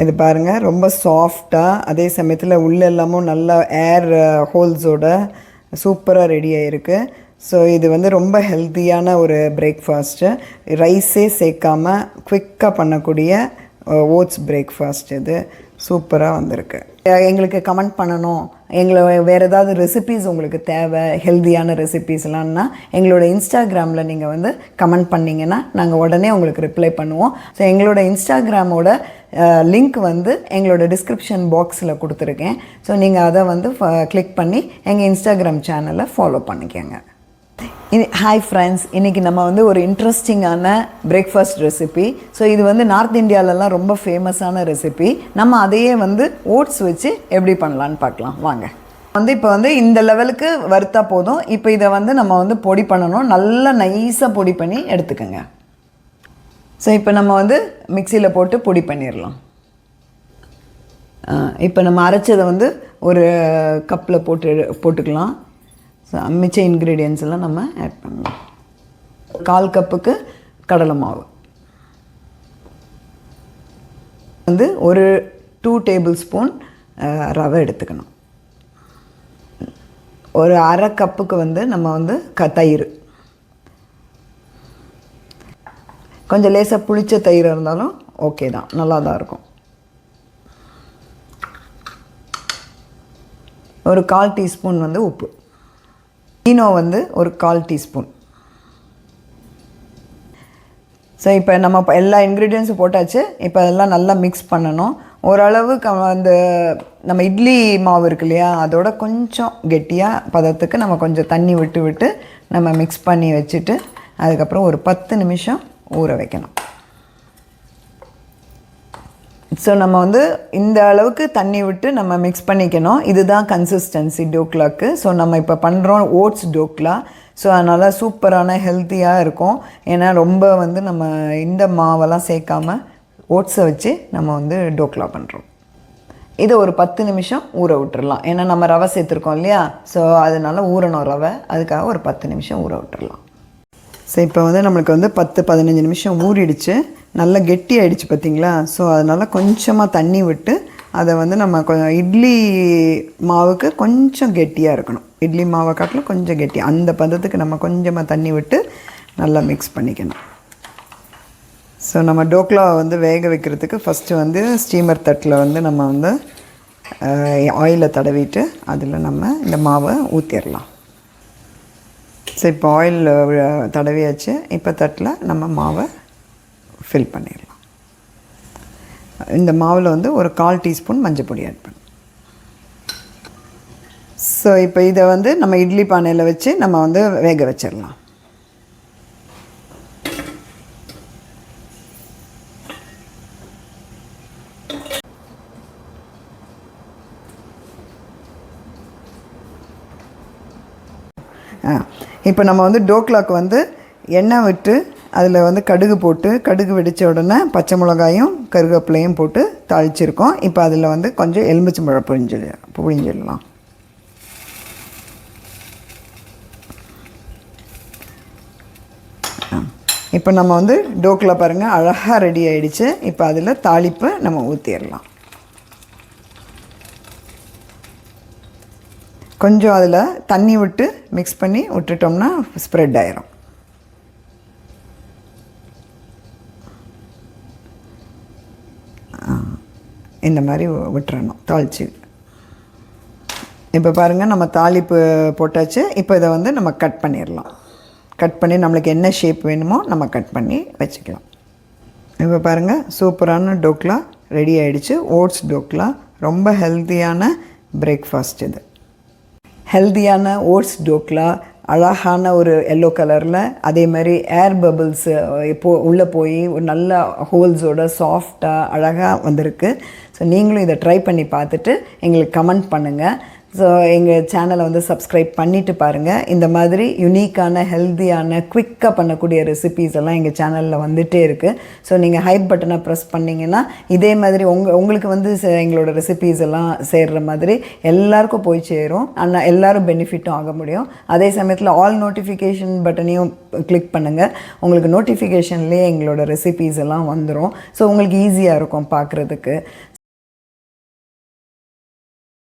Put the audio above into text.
இது பாருங்கள், ரொம்ப சாஃப்டாக, அதே சமயத்தில் உள்ள எல்லாமும் நல்ல ஏர் ஹோல்ஸோட சூப்பராக ரெடி ஆகிருக்கு. ஸோ இது வந்து ரொம்ப ஹெல்த்தியான ஒரு பிரேக்ஃபாஸ்ட்டு. ரைஸே சேர்க்காமல் குவிக்காக பண்ணக்கூடிய ஓட்ஸ் பிரேக்ஃபாஸ்ட். இது சூப்பராக வந்திருக்கு. எங்களுக்கு கமெண்ட் பண்ணணும், வேறு ஏதாவது ரெசிபீஸ் உங்களுக்கு தேவை, ஹெல்த்தியான ரெசிபீஸ்லாம்னா எங்களோட இன்ஸ்டாகிராமில் நீங்கள் வந்து கமெண்ட் பண்ணிங்கன்னா நாங்கள் உடனே உங்களுக்கு ரிப்ளை பண்ணுவோம். ஸோ எங்களோட இன்ஸ்டாகிராமோட லிங்க் வந்து எங்களோட டிஸ்கிரிப்ஷன் பாக்ஸில் கொடுத்துருக்கேன். ஸோ நீங்கள் அதை வந்து கிளிக் பண்ணி எங்கள் இன்ஸ்டாகிராம் சேனலை ஃபாலோ பண்ணிக்கோங்க. ஹாய் ஃப்ரெண்ட்ஸ், இன்றைக்கி நம்ம வந்து ஒரு இன்ட்ரெஸ்டிங்கான பிரேக்ஃபாஸ்ட் ரெசிபி. ஸோ இது வந்து நார்த் இந்தியாவிலலாம் ரொம்ப ஃபேமஸான ரெசிபி. நம்ம அதையே வந்து ஓட்ஸ் வச்சு எப்படி பண்ணலான்னு பார்க்கலாம் வாங்க. இப்போ வந்து இந்த லெவலுக்கு வறுத்தா போதும். இப்போ இதை வந்து நம்ம வந்து பொடி பண்ணணும். நல்லா நைஸாக பொடி பண்ணி எடுத்துக்கோங்க. ஸோ இப்போ நம்ம வந்து மிக்சியில் போட்டு பொடி பண்ணிடலாம். இப்போ நம்ம அரைச்சதை வந்து ஒரு கப்பில் போட்டுக்கலாம். ஸோ மிச்ச இன்க்ரீடியன்ஸ் எல்லாம் நம்ம ஆட் பண்ணலாம். 1/4 கப்புக்கு கடலை மாவு, வந்து ஒரு 2 டேபிள் ஸ்பூன் ரவை எடுத்துக்கணும். ஒரு 1/2 கப்புக்கு வந்து நம்ம வந்து தயிர், கொஞ்சம் லேசாக புளிச்ச தயிர் இருந்தாலும் ஓகே தான், நல்லா தான் இருக்கும். ஒரு 1/4 டீஸ்பூன் வந்து உப்பு, ஈனோ வந்து ஒரு 1/4 டீஸ்பூன். ஸோ இப்போ நம்ம எல்லா இன்க்ரீடியன்ஸும் போட்டாச்சு. இப்போ அதெல்லாம் நல்லா மிக்ஸ் பண்ணணும். ஓரளவு அந்த நம்ம இட்லி மாவு இருக்கு இல்லையா, அதோட கொஞ்சம் கெட்டியாக பதத்துக்கு நம்ம கொஞ்சம் தண்ணி விட்டு நம்ம மிக்ஸ் பண்ணி வச்சுட்டு அதுக்கப்புறம் ஒரு 10 நிமிஷம் ஊற வைக்கணும். ஸோ நம்ம வந்து இந்த அளவுக்கு தண்ணி விட்டு நம்ம மிக்ஸ் பண்ணிக்கணும். இதுதான் கன்சிஸ்டன்சி டோக்லாக்கு. ஸோ நம்ம இப்போ பண்ணுறோம் ஓட்ஸ் டோக்லா. ஸோ அதனால் சூப்பரான ஹெல்த்தியாக இருக்கும். ஏன்னா ரொம்ப வந்து நம்ம இந்த மாவெல்லாம் சேர்க்காமல் ஓட்ஸை வச்சு நம்ம வந்து டோக்லா பண்ணுறோம். இதை ஒரு 10 நிமிஷம் ஊற விட்டுறலாம். ஏன்னா நம்ம ரவை சேர்த்துருக்கோம் இல்லையா, ஸோ அதனால் ஊறணும் ரவை. அதுக்காக ஒரு 10 நிமிஷம் ஊற விட்டுறலாம். ஸோ இப்போ வந்து நம்மளுக்கு வந்து 10-15 நிமிஷம் ஊறிடுச்சு. நல்லா கெட்டி ஆகிடுச்சு பார்த்திங்களா. ஸோ அதனால் கொஞ்சமாக தண்ணி விட்டு அதை வந்து நம்ம இட்லி மாவுக்கு கொஞ்சம் கெட்டியாக இருக்கணும். இட்லி மாவை காட்டிலும் கொஞ்சம் கெட்டி, அந்த பதத்துக்கு நம்ம கொஞ்சமாக தண்ணி விட்டு நல்லா மிக்ஸ் பண்ணிக்கணும். ஸோ நம்ம டோக்லாவை வந்து வேக வைக்கிறதுக்கு ஃபஸ்ட்டு வந்து ஸ்டீமர் தட்டில் வந்து நம்ம வந்து ஆயிலை தடவிட்டு அதில் நம்ம இந்த மாவை ஊற்றிடலாம். ஸோ இப்போ ஆயில் தடவியாச்சு. இப்போ தட்டில் நம்ம மாவை ஃபில் பண்ணிடலாம். இந்த மாவில் வந்து ஒரு 1/4 டீஸ்பூன் மஞ்சள் பொடி ஆட் பண்ணணும். ஸோ இப்போ இதை வந்து நம்ம இட்லி பானையில் வச்சு நம்ம வந்து வேக வச்சிடலாம். இப்போ நம்ம வந்து டோக்லாக்கு வந்து எண்ணெய் விட்டு அதில் வந்து கடுகு போட்டு, கடுகு வெடித்த உடனே பச்சை மிளகாயும் கருவேப்பிலையும் போட்டு தாளிச்சிருக்கோம். இப்போ அதில் வந்து கொஞ்சம் எலுமிச்சம்பழம் புழிஞ்சிடலாம். இப்போ நம்ம வந்து டோக்லா பாருங்கள் அழகாக ரெடி ஆகிடுச்சு. இப்போ அதில் தாளிப்பை நம்ம ஊற்றிடலாம். கொஞ்சம் அதில் தண்ணி விட்டு மிக்ஸ் பண்ணி விட்டுட்டோம்னா ஸ்ப்ரெட் ஆயிரும். இந்த மாதிரி விட்டுறணும் தாளித்து. இப்போ பாருங்கள் நம்ம தாளிப்பு போட்டாச்சு. இப்போ இதை வந்து நம்ம கட் பண்ணிடலாம். கட் பண்ணி நம்மளுக்கு என்ன ஷேப் வேணுமோ நம்ம கட் பண்ணி வச்சுக்கலாம். இப்போ பாருங்கள் சூப்பரான டோக்லா ரெடி ஆகிடுச்சு. ஓட்ஸ் டோக்லா ரொம்ப ஹெல்த்தியான பிரேக்ஃபாஸ்ட். இது ஹெல்த்தியான ஓட்ஸ் டோக்லா அழகான ஒரு எல்லோ கலரில், அதே மாதிரி ஏர் பபிள்ஸு உள்ளே போய் ஒரு நல்ல ஹோல்ஸோட சாஃப்டாக அழகாக வந்திருக்கு. ஸோ நீங்களும் இதை ட்ரை பண்ணி பார்த்துட்டு எங்களுக்கு கமெண்ட் பண்ணுங்கள். ஸோ எங்கள் சேனலை வந்து சப்ஸ்கிரைப் பண்ணிவிட்டு பாருங்கள். இந்த மாதிரி யுனிக்கான ஹெல்த்தியான குவிக்காக பண்ணக்கூடிய ரெசிபீஸ் எல்லாம் எங்கள் சேனலில் வந்துகிட்டே இருக்குது. ஸோ நீங்கள் ஹைப் பட்டனை ப்ரெஸ் பண்ணிங்கன்னா இதே மாதிரி உங்களுக்கு வந்து எங்களோட ரெசிபீஸ் எல்லாம் சேர்கிற மாதிரி எல்லாருக்கும் போய் சேரும். ஆனால் எல்லோரும் பெனிஃபிட்டும் ஆக முடியும். அதே சமயத்தில் ஆல் நோட்டிஃபிகேஷன் பட்டனையும் கிளிக் பண்ணுங்கள். உங்களுக்கு நோட்டிஃபிகேஷன்லேயே எங்களோட ரெசிபீஸ் எல்லாம் வந்துடும். ஸோ உங்களுக்கு ஈஸியாக இருக்கும் பார்க்குறதுக்கு.